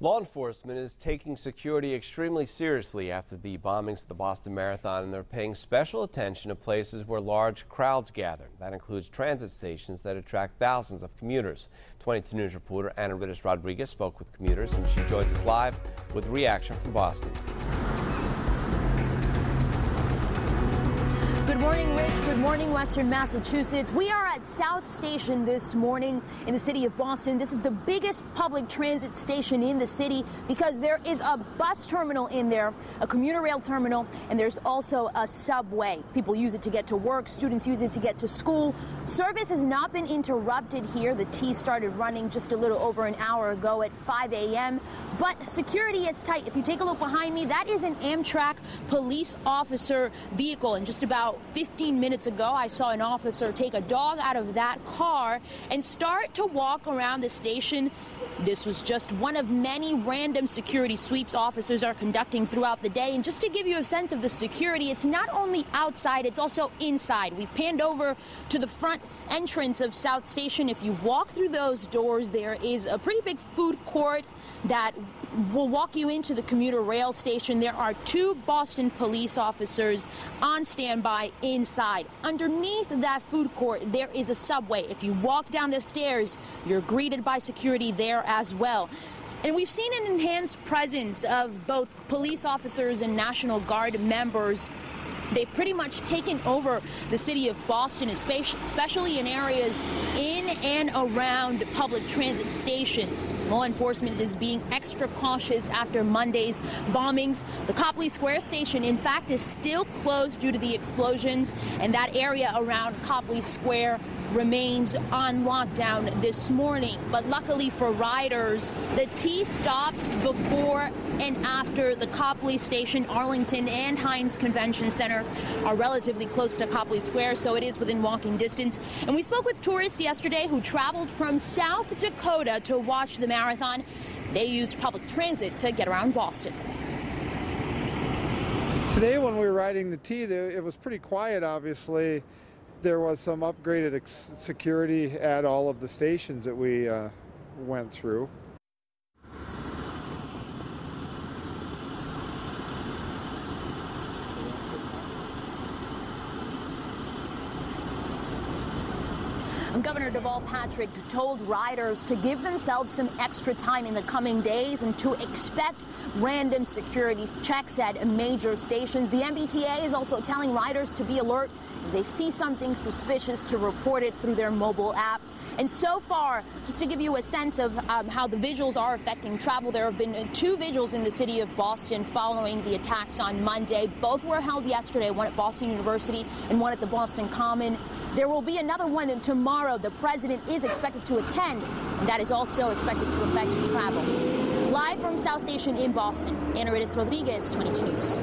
Law enforcement is taking security extremely seriously after the bombings of the Boston Marathon, and they're paying special attention to places where large crowds gather. That includes transit stations that attract thousands of commuters. 22 News reporter Ana Rodriguez spoke with commuters, and she joins us live with a reaction from Boston. Good morning, Rich. Good morning, Western Massachusetts. We are at South Station this morning in the city of Boston. This is the biggest public transit station in the city because there is a bus terminal in there, a commuter rail terminal, and there's also a subway. People use it to get to work. Students use it to get to school. Service has not been interrupted here. The T started running just a little over an hour ago at 5 a.m., but security is tight. If you take a look behind me, that is an Amtrak police officer vehicle, and just about 15 minutes ago, I saw an officer take a dog out of that car and start to walk around the station. This was just one of many random security sweeps officers are conducting throughout the day. And just to give you a sense of the security, it's not only outside, it's also inside. We've panned over to the front entrance of South Station. If you walk through those doors, there is a pretty big food court that will walk you into the commuter rail station. There are 2 Boston police officers on standby inside. Underneath that food court, there is a subway. If you walk down the stairs, you're greeted by security there as well. And we've seen an enhanced presence of both police officers and National Guard members. They've pretty much taken over the city of Boston, especially in areas in and around public transit stations. Law enforcement is being extra cautious after Monday's bombings. The Copley Square station, in fact, is still closed due to the explosions, and that area around Copley Square remains on lockdown this morning. But luckily for riders, the T stops before and after the Copley Station, Arlington, and Heinz Convention Center are relatively close to Copley Square, so it is within walking distance. And we spoke with tourists yesterday who traveled from South Dakota to watch the marathon. They used public transit to get around Boston. Today when we were riding the T, it was pretty quiet, obviously. There was some upgraded security at all of the stations that we went through. Governor Deval Patrick told riders to give themselves some extra time in the coming days and to expect random security checks at major stations. The MBTA is also telling riders to be alert if they see something suspicious to report it through their mobile app. And so far, just to give you a sense of how the vigils are affecting travel, there have been 2 vigils in the city of Boston following the attacks on Monday. Both were held yesterday, one at Boston University and one at the Boston Common. There will be another one tomorrow. The president is expected to attend, and that is also expected to affect travel. Live from South Station in Boston, Ana Rodriguez, 22 News.